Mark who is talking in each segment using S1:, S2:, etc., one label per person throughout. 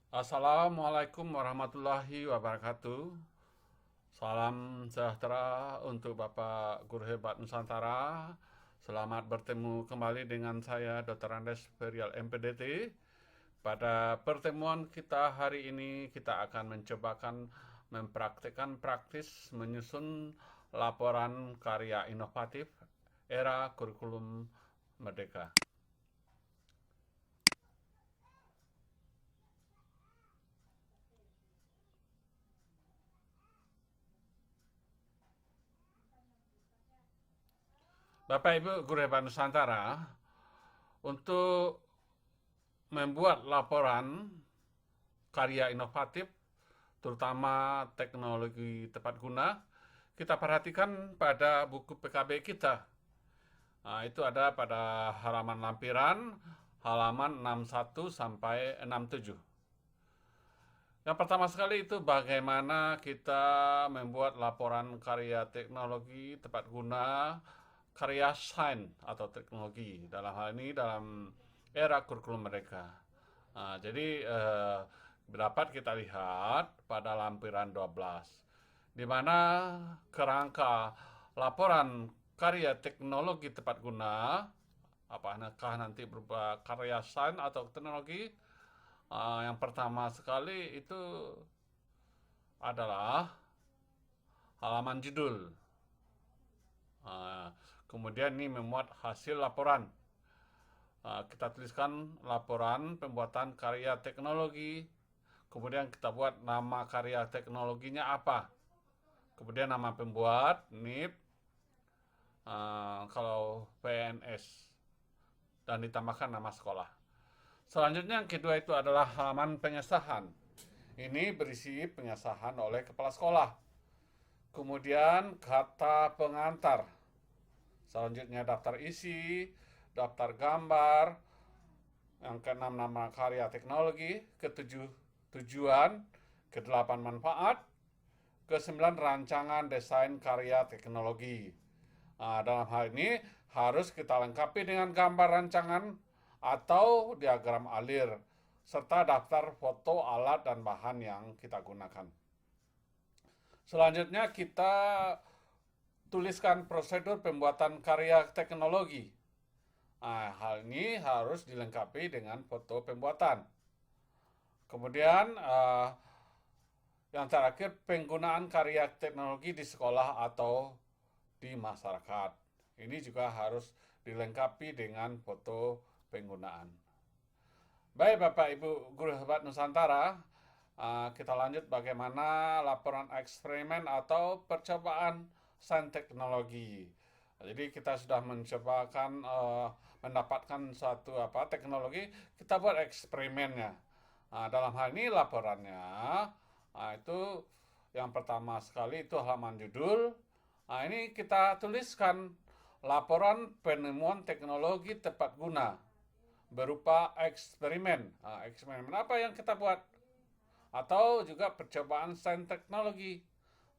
S1: Assalamualaikum warahmatullahi wabarakatuh. Salam sejahtera untuk Bapak Guru Hebat Nusantara. Selamat bertemu kembali dengan saya Dr. Andes Ferial MPDT. Pada pertemuan kita hari ini kita akan mencobakan mempraktikkan praktis menyusun laporan karya inovatif era kurikulum merdeka. Bapak Ibu Guru Hebat Nusantara, untuk membuat laporan karya inovatif, terutama teknologi tepat guna, kita perhatikan pada buku PKB kita. Nah, itu ada pada halaman lampiran, halaman 61 sampai 67. Yang pertama sekali itu bagaimana kita membuat laporan karya teknologi tepat guna, karya sains atau teknologi. Dalam hal ini dalam era kurikulum mereka. Jadi dapat kita lihat pada lampiran 12 di mana kerangka laporan karya teknologi tepat guna apakah nanti berupa karya sains atau teknologi. Yang pertama sekali itu adalah halaman judul. Kemudian ini memuat hasil laporan. Kita tuliskan laporan pembuatan karya teknologi. Kemudian kita buat nama karya teknologinya apa. Kemudian nama pembuat, NIP, kalau PNS, dan ditambahkan nama sekolah. Selanjutnya yang kedua itu adalah halaman pengesahan. Ini berisi pengesahan oleh kepala sekolah. Kemudian kata pengantar. Selanjutnya daftar isi, daftar gambar, yang keenam nama karya teknologi, ketujuh tujuan, kedelapan manfaat, kesembilan rancangan desain karya teknologi. Dalam hal ini harus kita lengkapi dengan gambar rancangan atau diagram alir, serta daftar foto alat dan bahan yang kita gunakan. Selanjutnya kita tuliskan prosedur pembuatan karya teknologi. Hal ini harus dilengkapi dengan foto pembuatan. Kemudian yang terakhir, penggunaan karya teknologi di sekolah atau di masyarakat. Ini juga harus dilengkapi dengan foto penggunaan. Baik Bapak Ibu Guru Hebat Nusantara, kita lanjut bagaimana laporan eksperimen atau percobaan sains teknologi. Jadi kita sudah mencobakan mendapatkan suatu teknologi, kita buat eksperimennya. Dalam hal ini laporannya itu yang pertama sekali itu halaman judul. Ini kita tuliskan laporan penemuan teknologi tepat guna berupa eksperimen. Eksperimen apa yang kita buat? Atau juga percobaan sains teknologi.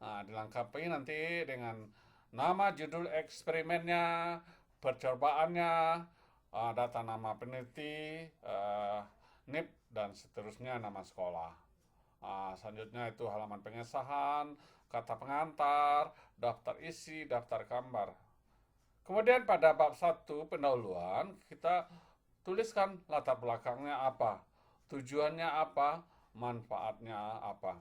S1: Dilengkapi nanti dengan nama judul eksperimennya, percobaannya, data nama peneliti, NIP, dan seterusnya nama sekolah. Selanjutnya itu halaman pengesahan, kata pengantar, daftar isi, daftar gambar. Kemudian pada bab 1 pendahuluan kita tuliskan latar belakangnya apa, tujuannya apa, manfaatnya apa.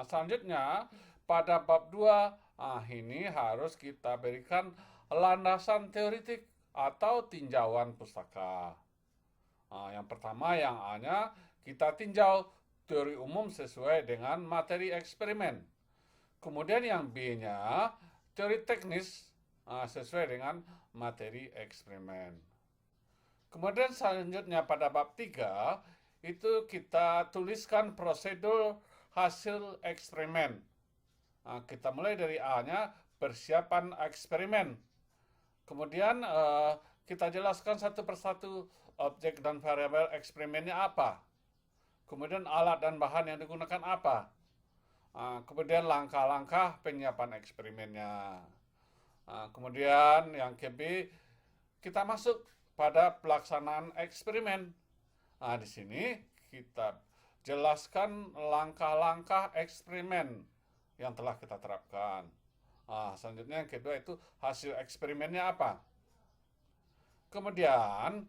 S1: Selanjutnya pada bab 2 ini harus kita berikan landasan teoritik atau tinjauan pustaka. Yang pertama yang A-nya kita tinjau teori umum sesuai dengan materi eksperimen. Kemudian yang B-nya teori teknis sesuai dengan materi eksperimen. Kemudian selanjutnya pada bab 3 itu kita tuliskan prosedur hasil eksperimen. Kita mulai dari A-nya persiapan eksperimen. Kemudian kita jelaskan satu persatu objek dan variabel eksperimennya apa. Kemudian alat dan bahan yang digunakan apa. Kemudian langkah-langkah penyiapan eksperimennya. Kemudian yang ke-B kita masuk pada pelaksanaan eksperimen. Di sini kita jelaskan langkah-langkah eksperimen yang telah kita terapkan. Selanjutnya yang kedua itu hasil eksperimennya apa. Kemudian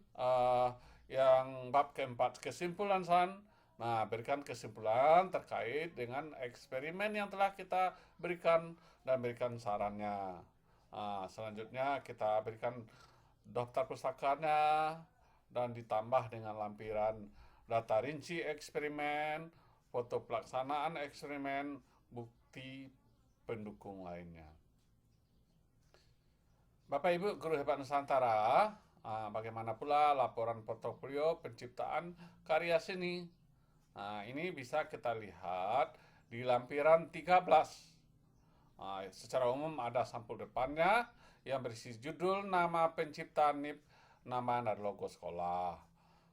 S1: yang bab keempat kesimpulan San. Nah, berikan kesimpulan terkait dengan eksperimen yang telah kita berikan dan berikan sarannya. Selanjutnya kita berikan daftar pustakanya dan ditambah dengan lampiran data rinci eksperimen, foto pelaksanaan eksperimen, bukti pendukung lainnya. Bapak Ibu Guru Hebat Nusantara, bagaimana pula laporan portofolio penciptaan karya seni? Ini bisa kita lihat di lampiran 13. Secara umum ada sampul depannya yang berisi judul, nama pencipta, NIP, nama dan logo sekolah.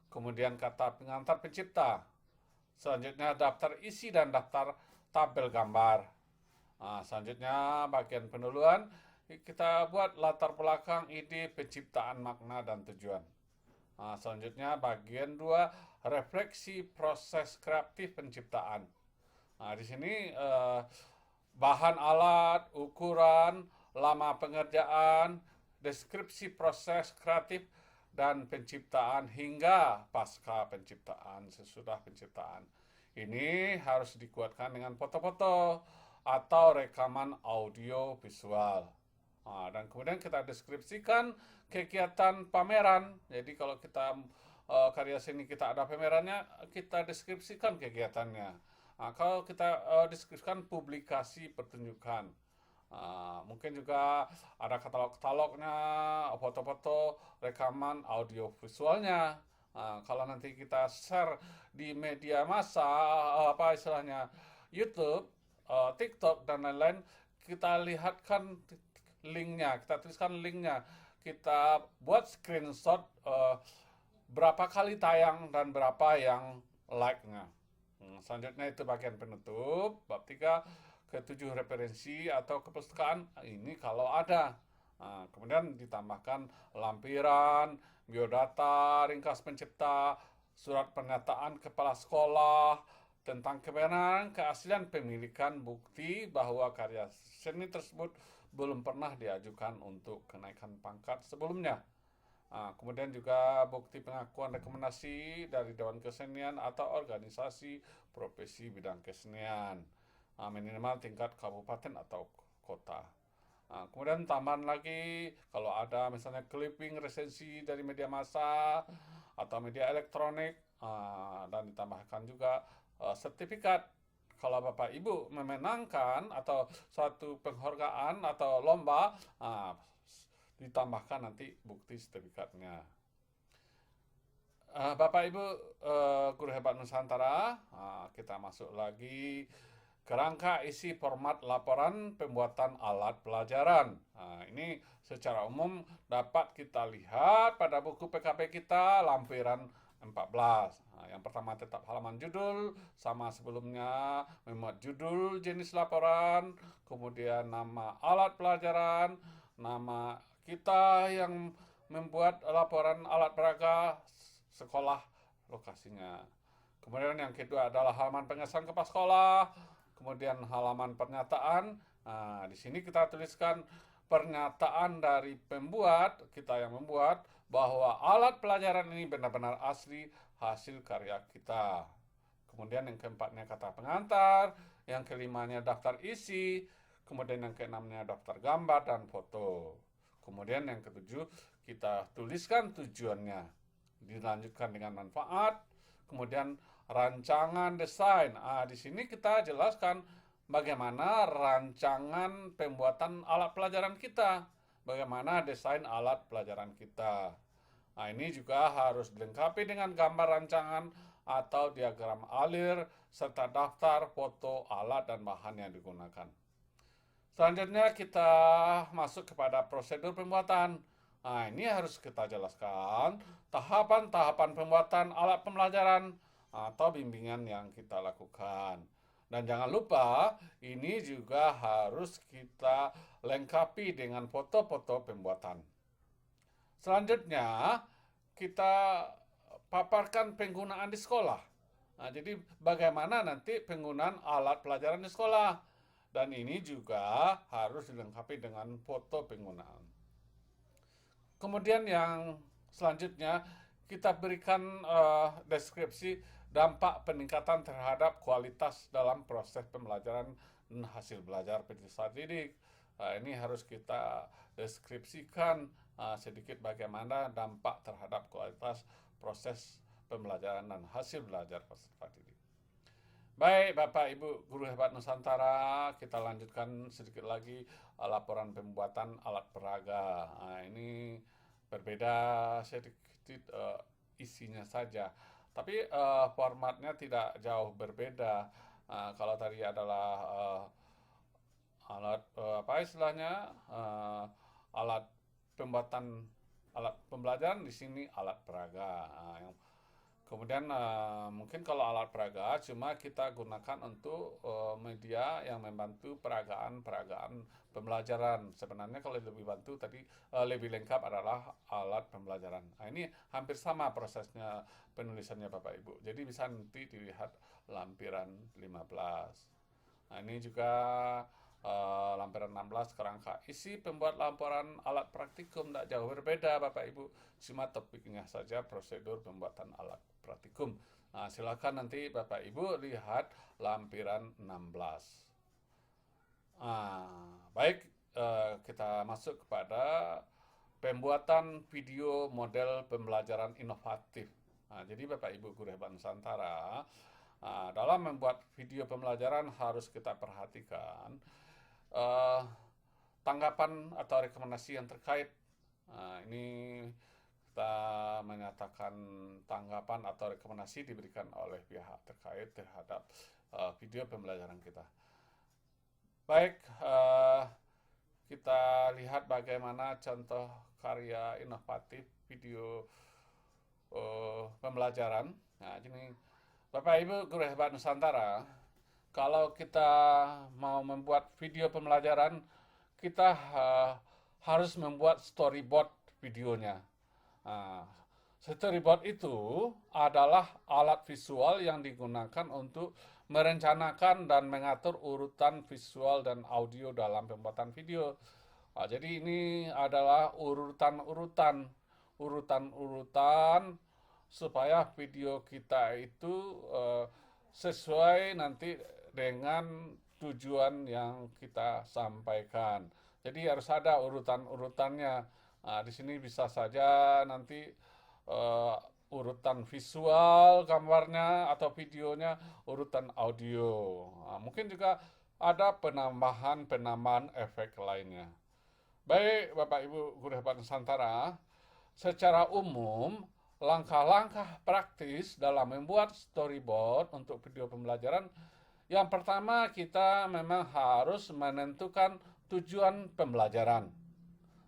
S1: Kemudian kata pengantar pencipta. Selanjutnya daftar isi dan daftar tabel gambar. Selanjutnya bagian pendahuluan, kita buat latar belakang ide penciptaan makna dan tujuan. Selanjutnya bagian 2, refleksi proses kreatif penciptaan. Di sini bahan alat, ukuran, lama pengerjaan, deskripsi proses kreatif dan penciptaan hingga pasca penciptaan, sesudah penciptaan. Ini harus dikuatkan dengan foto-foto atau rekaman audio visual. Dan kemudian kita deskripsikan kegiatan pameran. Jadi kalau kita karya seni kita ada pamerannya, kita deskripsikan kegiatannya. Kalau kita deskripsikan publikasi pertunjukan, mungkin juga ada katalog-katalognya, foto-foto, rekaman audio visualnya. Kalau nanti kita share di media massa, apa istilahnya, YouTube, TikTok dan lain-lain, kita lihatkan linknya, kita tuliskan linknya, kita buat screenshot berapa kali tayang dan berapa yang like-nya. Selanjutnya itu bagian penutup, bab 3, ke-7 referensi atau kepustakaan, ini kalau ada. Kemudian ditambahkan lampiran, biodata, ringkas pencipta, surat pernyataan kepala sekolah, tentang kebenaran keaslian pemilikan, bukti bahwa karya seni tersebut belum pernah diajukan untuk kenaikan pangkat sebelumnya. Kemudian juga bukti pengakuan rekomendasi dari Dewan Kesenian atau organisasi profesi bidang kesenian, minimal tingkat kabupaten atau kota. Kemudian tambahan lagi, kalau ada misalnya clipping resensi dari media massa atau media elektronik, dan ditambahkan juga sertifikat. Kalau Bapak Ibu memenangkan atau suatu penghargaan atau lomba, ditambahkan nanti bukti sertifikatnya. Bapak Ibu Guru Hebat Nusantara, kita masuk lagi kerangka isi format laporan pembuatan alat pelajaran. Ini secara umum dapat kita lihat pada buku PKP kita lampiran 14. Yang pertama tetap halaman judul sama sebelumnya, memuat judul jenis laporan, kemudian nama alat pelajaran, nama kita yang membuat laporan alat peraga, sekolah, lokasinya. Kemudian yang kedua adalah halaman pengesahan kepala sekolah, kemudian halaman pernyataan. Di sini kita tuliskan pernyataan dari pembuat, kita yang membuat, bahwa alat pelajaran ini benar-benar asli hasil karya kita. Kemudian yang keempatnya kata pengantar, yang kelimanya daftar isi, kemudian yang keenamnya daftar gambar dan foto. Kemudian yang ketujuh kita tuliskan tujuannya, dilanjutkan dengan manfaat, kemudian rancangan desain. Di sini kita jelaskan bagaimana rancangan pembuatan alat pelajaran kita, bagaimana desain alat pelajaran kita. Ini juga harus dilengkapi dengan gambar rancangan atau diagram alir serta daftar foto alat dan bahan yang digunakan. Selanjutnya kita masuk kepada prosedur pembuatan. Ini harus kita jelaskan tahapan-tahapan pembuatan alat pembelajaran atau bimbingan yang kita lakukan. Dan jangan lupa, ini juga harus kita lengkapi dengan foto-foto pembuatan. Selanjutnya, kita paparkan penggunaan di sekolah. Nah, jadi bagaimana nanti penggunaan alat pelajaran di sekolah, dan ini juga harus dilengkapi dengan foto penggunaan. Kemudian yang selanjutnya kita berikan deskripsi dampak peningkatan terhadap kualitas dalam proses pembelajaran dan hasil belajar peserta didik. Ini harus kita deskripsikan sedikit bagaimana dampak terhadap kualitas proses pembelajaran dan hasil belajar peserta didik. Baik, Bapak Ibu Guru Hebat Nusantara, kita lanjutkan sedikit lagi laporan pembuatan alat peraga. Nah, ini berbeda sedikit isinya saja, tapi formatnya tidak jauh berbeda. Kalau tadi adalah alat apa istilahnya alat pembuatan alat pembelajaran, di sini alat peraga. Kemudian mungkin kalau alat peraga cuma kita gunakan untuk media yang membantu peragaan pembelajaran. Sebenarnya kalau lebih bantu tadi lebih lengkap adalah alat pembelajaran. Nah, ini hampir sama prosesnya penulisannya Bapak Ibu. Jadi bisa nanti dilihat lampiran 15. Nah, ini juga lampiran 16 kerangka isi pembuat laporan alat praktikum tidak jauh berbeda Bapak Ibu, cuma topiknya saja prosedur pembuatan alat praktikum. Nah, silakan nanti Bapak Ibu lihat lampiran 16. Baik, kita masuk kepada pembuatan video model pembelajaran inovatif. Jadi Bapak Ibu Guru Hebat Nusantara, dalam membuat video pembelajaran harus kita perhatikan tanggapan atau rekomendasi yang terkait. Ini kita menyatakan tanggapan atau rekomendasi diberikan oleh pihak terkait terhadap video pembelajaran kita. Baik, kita lihat bagaimana contoh karya inovatif video pembelajaran. Nah, ini Bapak Ibu Guru Hebat Nusantara, kalau kita mau membuat video pembelajaran, kita harus membuat storyboard videonya. Storyboard itu adalah alat visual yang digunakan untuk merencanakan dan mengatur urutan visual dan audio dalam pembuatan video. Jadi ini adalah urutan-urutan supaya video kita itu sesuai nanti dengan tujuan yang kita sampaikan. Jadi harus ada urutan-urutannya. Di sini bisa saja nanti urutan visual gambarnya atau videonya, urutan audio. Mungkin juga ada penambahan efek lainnya. Baik, Bapak Ibu Guru Hebat Nusantara, secara umum langkah-langkah praktis dalam membuat storyboard untuk video pembelajaran, yang pertama kita memang harus menentukan tujuan pembelajaran.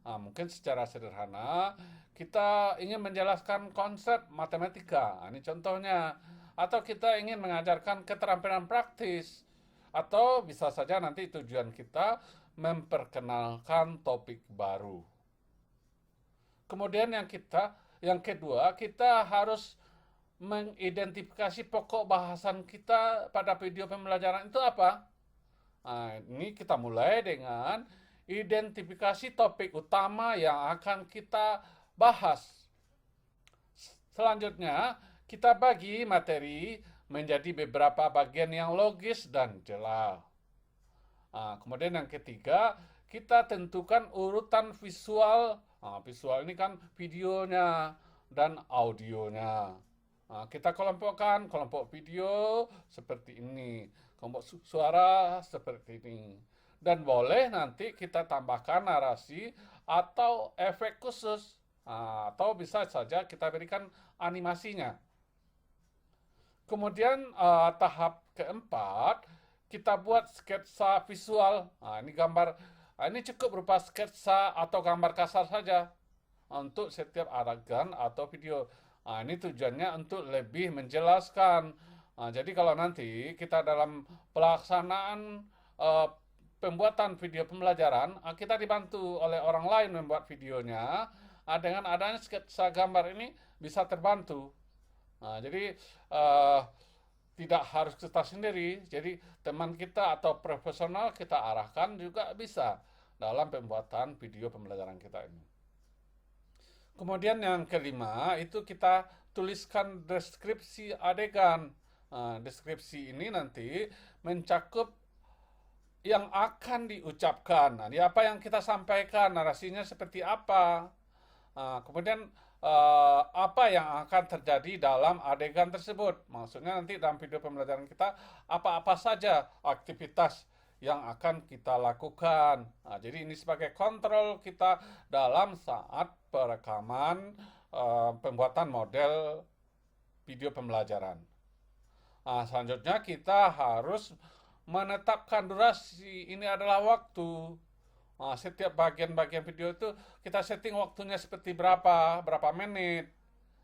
S1: Mungkin secara sederhana kita ingin menjelaskan konsep matematika, ini contohnya, atau kita ingin mengajarkan keterampilan praktis, atau bisa saja nanti tujuan kita memperkenalkan topik baru. Kemudian yang kedua, kita harus mengidentifikasi pokok bahasan kita pada video pembelajaran itu apa. Ini kita mulai dengan identifikasi topik utama yang akan kita bahas. Selanjutnya, kita bagi materi menjadi beberapa bagian yang logis dan jelas. Kemudian yang ketiga, kita tentukan urutan visual. Visual ini kan videonya dan audionya. Kita kelompokkan kelompok video seperti ini, kelompok suara seperti ini. Dan boleh nanti kita tambahkan narasi atau efek khusus, atau bisa saja kita berikan animasinya. Kemudian tahap keempat, kita buat sketsa visual. Ini gambar, ini cukup berupa sketsa atau gambar kasar saja untuk setiap adegan atau video. Ini tujuannya untuk lebih menjelaskan. Jadi kalau nanti kita dalam pelaksanaan pembuatan video pembelajaran, kita dibantu oleh orang lain membuat videonya, dengan adanya sketsa gambar ini bisa terbantu. Jadi tidak harus kita sendiri, jadi teman kita atau profesional kita arahkan juga bisa dalam pembuatan video pembelajaran kita ini. Kemudian yang kelima itu kita tuliskan deskripsi adegan. Nah, deskripsi ini nanti mencakup yang akan diucapkan. Nah, apa yang kita sampaikan, narasinya seperti apa. Kemudian apa yang akan terjadi dalam adegan tersebut. Maksudnya nanti dalam video pembelajaran kita apa-apa saja aktivitas yang akan kita lakukan. Nah, jadi ini sebagai kontrol kita dalam saat perekaman pembuatan model video pembelajaran. Nah, selanjutnya kita harus menetapkan durasi. Ini adalah waktu. Nah, setiap bagian-bagian video itu kita setting waktunya seperti berapa menit.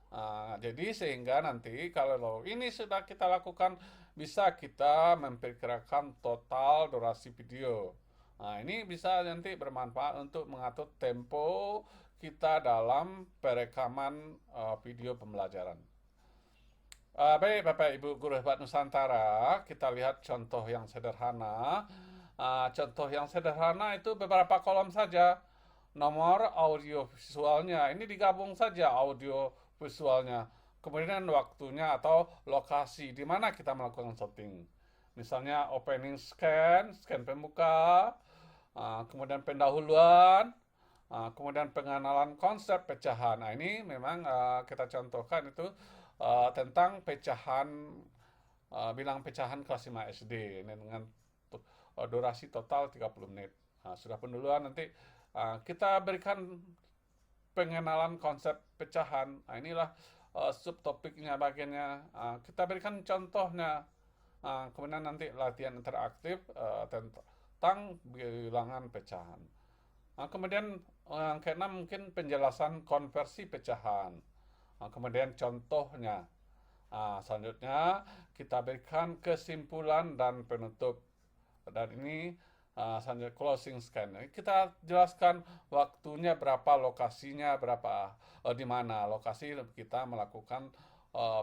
S1: Nah, jadi sehingga nanti kalau ini sudah kita lakukan, bisa kita memperkirakan total durasi video. Nah, ini bisa nanti bermanfaat untuk mengatur tempo kita dalam perekaman video pembelajaran. Baik Bapak Ibu Guru Hebat Nusantara, kita lihat contoh yang sederhana. Contoh yang sederhana itu beberapa kolom saja. Nomor audio visualnya, ini digabung saja audio visualnya. Kemudian waktunya atau lokasi di mana kita melakukan setting. Misalnya opening scan pembuka, kemudian pendahuluan, kemudian pengenalan konsep pecahan. Nah, ini memang kita contohkan itu tentang pecahan, bilang pecahan kelas 5 SD ini dengan durasi total 30 menit. Sudah pendahuluan, nanti kita berikan pengenalan konsep pecahan. Inilah subtopiknya bagiannya. Kita berikan contohnya. Kemudian nanti latihan interaktif tentang bilangan pecahan. Kemudian yang keenam mungkin penjelasan konversi pecahan. Kemudian contohnya. Selanjutnya kita berikan kesimpulan dan penutup. Dan ini selanjutnya closing scan. Kita jelaskan waktunya berapa, lokasinya berapa, di mana lokasi kita melakukan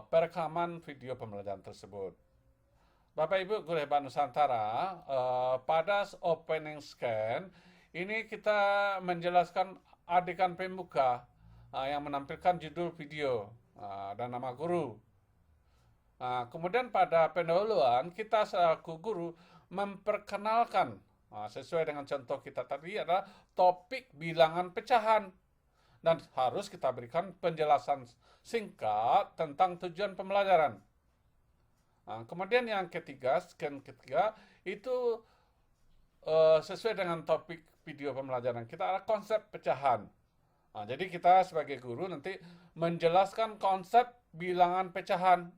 S1: perekaman video pembelajaran tersebut. Bapak Ibu Guru Hebat Nusantara, pada opening scan ini kita menjelaskan adegan pembuka yang menampilkan judul video dan nama guru. Kemudian pada pendahuluan kita selaku guru memperkenalkan sesuai dengan contoh kita tadi adalah topik bilangan pecahan, dan harus kita berikan penjelasan singkat tentang tujuan pembelajaran. Kemudian yang ketiga, scan ketiga itu sesuai dengan topik video pembelajaran kita adalah konsep pecahan. Jadi kita sebagai guru nanti menjelaskan konsep bilangan pecahan.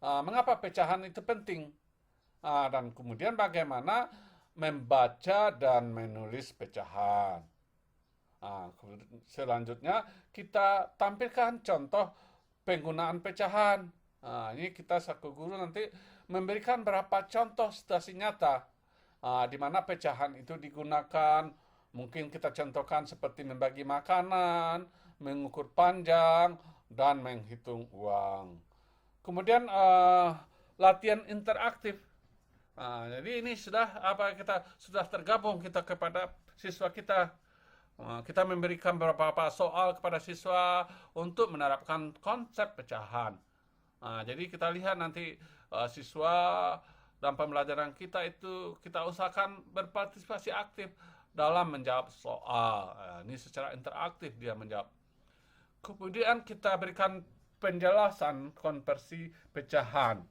S1: Mengapa pecahan itu penting? Dan kemudian bagaimana membaca dan menulis pecahan. Selanjutnya kita tampilkan contoh penggunaan pecahan. Ini kita selaku guru nanti memberikan beberapa contoh situasi nyata di mana pecahan itu digunakan. Mungkin kita contohkan seperti membagi makanan, mengukur panjang, dan menghitung uang. Kemudian latihan interaktif. Jadi ini kita sudah tergabung kita kepada siswa kita. Kita memberikan beberapa soal kepada siswa untuk menerapkan konsep pecahan. Jadi kita lihat nanti siswa dalam pembelajaran kita itu kita usahakan berpartisipasi aktif dalam menjawab soal. Ini secara interaktif dia menjawab. Kemudian kita berikan penjelasan konversi pecahan.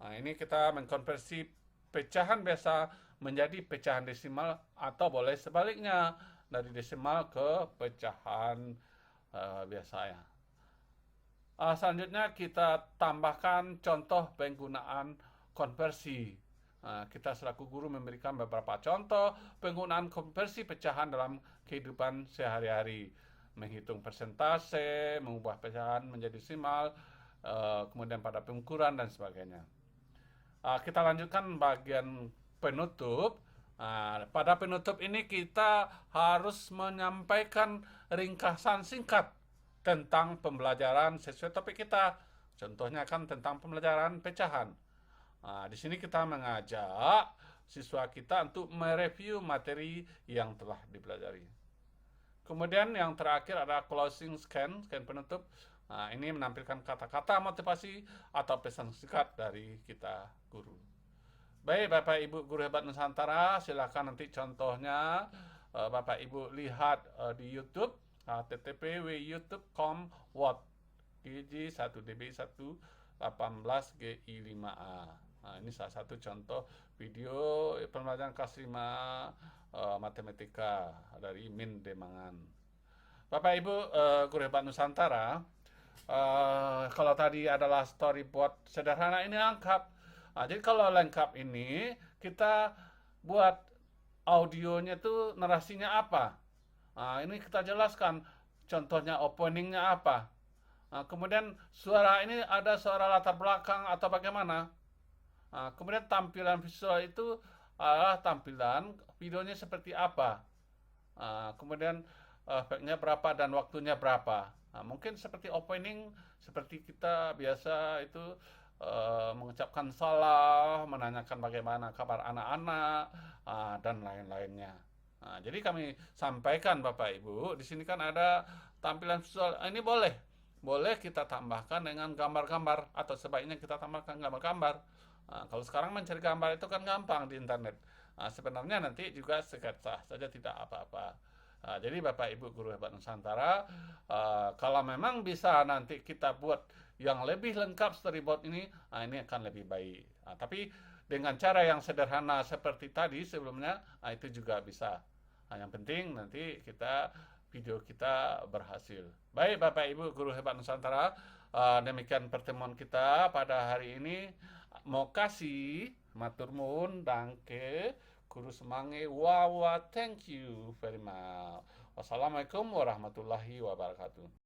S1: Ini kita mengkonversi pecahan biasa menjadi pecahan desimal atau boleh sebaliknya dari desimal ke pecahan biasa ya. Selanjutnya kita tambahkan contoh penggunaan konversi. Kita selaku guru memberikan beberapa contoh penggunaan konversi pecahan dalam kehidupan sehari-hari. Menghitung persentase, mengubah pecahan menjadi desimal, kemudian pada pengukuran dan sebagainya. Kita lanjutkan bagian penutup. Pada penutup ini kita harus menyampaikan ringkasan singkat tentang pembelajaran sesuai topik kita. Contohnya kan tentang pembelajaran pecahan. Nah, di sini kita mengajak siswa kita untuk mereview materi yang telah dipelajari. Kemudian yang terakhir ada closing scan penutup. Nah, ini menampilkan kata-kata motivasi atau pesan singkat dari kita guru. Baik, Bapak Ibu guru hebat Nusantara, silakan nanti contohnya Bapak Ibu lihat di YouTube http://youtube.com/what GJ1DB118GI5A. Nah, ini salah satu contoh video pembelajaran kelas 5 matematika dari Min Demangan. Bapak Ibu guru hebat Nusantara, kalau tadi adalah storyboard sederhana, ini lengkap. Nah, jadi kalau lengkap ini kita buat audionya tuh narasinya apa? Nah, ini kita jelaskan contohnya openingnya apa. Nah, kemudian suara ini ada suara latar belakang atau bagaimana? Nah, kemudian tampilan visual itu adalah tampilan videonya seperti apa. Nah, kemudian efeknya berapa dan waktunya berapa. Nah, mungkin seperti opening, seperti kita biasa itu mengucapkan salam, menanyakan bagaimana kabar anak-anak, dan lain-lainnya. Nah, jadi kami sampaikan Bapak Ibu, di sini kan ada tampilan visual. Ini boleh kita tambahkan dengan gambar-gambar atau sebaiknya kita tambahkan gambar-gambar. Nah, kalau sekarang mencari gambar itu kan gampang di internet. Nah, sebenarnya nanti juga sketsa saja, tidak apa-apa. Nah, jadi Bapak Ibu guru hebat Nusantara, kalau memang bisa nanti kita buat yang lebih lengkap storyboard ini, ini akan lebih baik. Nah, tapi dengan cara yang sederhana seperti tadi sebelumnya, itu juga bisa. Nah, yang penting nanti video kita berhasil. Baik Bapak Ibu guru hebat Nusantara, demikian pertemuan kita pada hari ini. Mau kasih matur nuwun, dangke, guru semange, wawa, thank you very much. Wassalamualaikum warahmatullahi wabarakatuh.